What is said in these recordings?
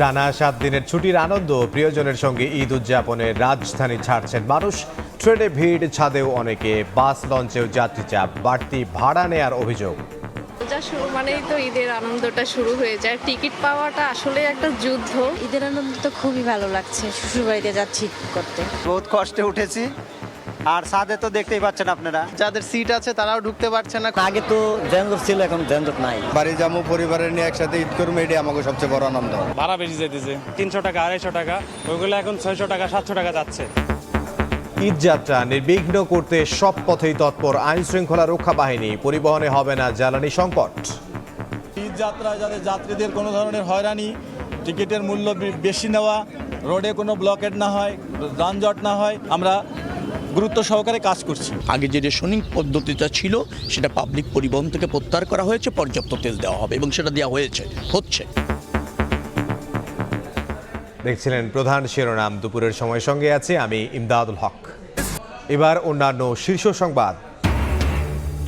টানা 7 দিনের ছুটির আনন্দ প্রিয়জনের সঙ্গে ঈদ উদযাপনে রাজধানী ছাড়ছেন মানুষ। ট্রেনে ভিড়, ছাদেও অনেকে, বাস লঞ্চেও যাত্রী চাপ, বাড়তি ভাড়া নেয়ার অভিযোগ। পূজা শুরু মানেই তো ঈদের আনন্দটা শুরু হয়ে যায়। টিকিট পাওয়াটা আসলে একটা যুদ্ধ। ঈদের আনন্দ তো খুবই ভালো লাগছে, শ্বশুরবাড়িতে যাচ্ছি করতে। বহুত কষ্টে উঠেছি, আর ছাদে তো দেখতেই পাচ্ছেন আপনারা। যাদের সিট আছে তারাও ঢুকতে পারছে না। আগে তো যানজট ছিল, এখন যানজট নাই। বাড়ি যাবো, পরিবারের নিয়ে একসাথে ঈদ করবো, এটাই আমাকে সবচেয়ে বড় আনন্দ। ভাড়া বেশি যেতেছে, 300 টাকা 250 টাকা, ওইগুলো এখন 600 টাকা 700 টাকা যাচ্ছে। ঈদ যাত্রা নির্বিঘ্ন করতে সব পথেই তৎপর আইন শৃঙ্খলা রক্ষা বাহিনী। পরিবহনে হবে না জ্বালানি সংকট। ঈদ যাত্রায় যাতে যাত্রীদের কোনো ধরনের হয়রানি, টিকিটের মূল্য বেশি নেওয়া, রোডে কোনো ব্লকেট না হয়, যানজট না হয়, আমরা গুরুত্ব সহকারে কাজ করছি। আগে যে রেশনিং পদ্ধতিটা ছিল সেটা পাবলিক পরিবহন থেকে প্রত্যাহার করা হয়েছে। পর্যাপ্ত তেল দেওয়া হবে এবং সেটা দেওয়া হচ্ছে। দেখছিলেন প্রধান শিরোনাম। দুপুরের সময় সঙ্গে আছি আমি ইমদাদুল হক। এবার অন্যান্য শীর্ষ সংবাদ।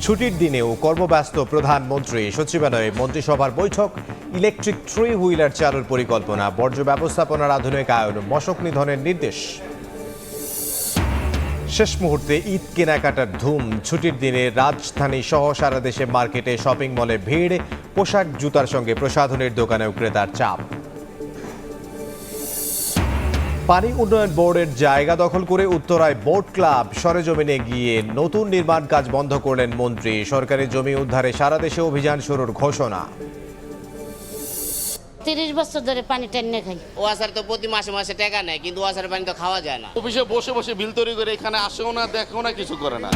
ছুটির দিনেও কর্মব্যস্ত প্রধানমন্ত্রী। সচিবালয়ে মন্ত্রিসভার বৈঠক। ইলেকট্রিক 3 হুইলার চালুর পরিকল্পনা। বর্জ্য ব্যবস্থাপনার আধুনিকায়ন, মশক নিধনের নির্দেশ। শেষ মুহূর্তে ঈদ কেনাকাটার ধুম। ছুটির দিনে রাজধানী সহ সারা দেশে মার্কেটে, শপিং মলে ভিড়। পোশাক, জুতার সঙ্গে প্রসাধনের দোকানেও ক্রেতার চাপ। পানি উন্নয়ন বোর্ডের জায়গা দখল করে উত্তরায় বোট ক্লাব। সরেজমিনে গিয়ে নতুন নির্মাণ কাজ বন্ধ করলেন মন্ত্রী। সরকারি জমি উদ্ধারে সারা দেশে অভিযান শুরুর ঘোষণা। 30 বছর ধরে পানি টেনে খাই। ওয়াসার তো প্রতি মাসে মাসে টাকা নেয়, কিন্তু ওয়াসার পানি তো খাওয়া যায় না। অফিসে বসে বসে বিল তৈরি করে এখানে আসেও না, দেখেও না, কিছু করে না।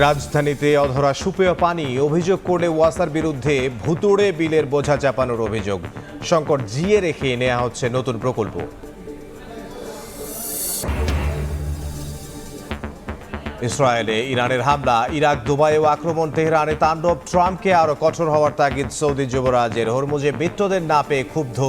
রাজধানীতে অধরা সুপেয় পানি। অভিযোগ করলে ওয়াসার বিরুদ্ধে ভুতুড়ে বিলের বোঝা চাপানোর অভিযোগ। সংকট জিয়ে রেখে নেওয়া হচ্ছে নতুন প্রকল্প। ইসরায়েলে ইরানের হামলা, ইরাক, দুবাইও আক্রমণ, তেহরানে তাণ্ডব। ট্রাম্পকে আরো কঠোর হওয়ার তাগিদ সৌদি যুবরাজের। হরমুজে মৃতদের না পেয়ে ক্ষুব্ধ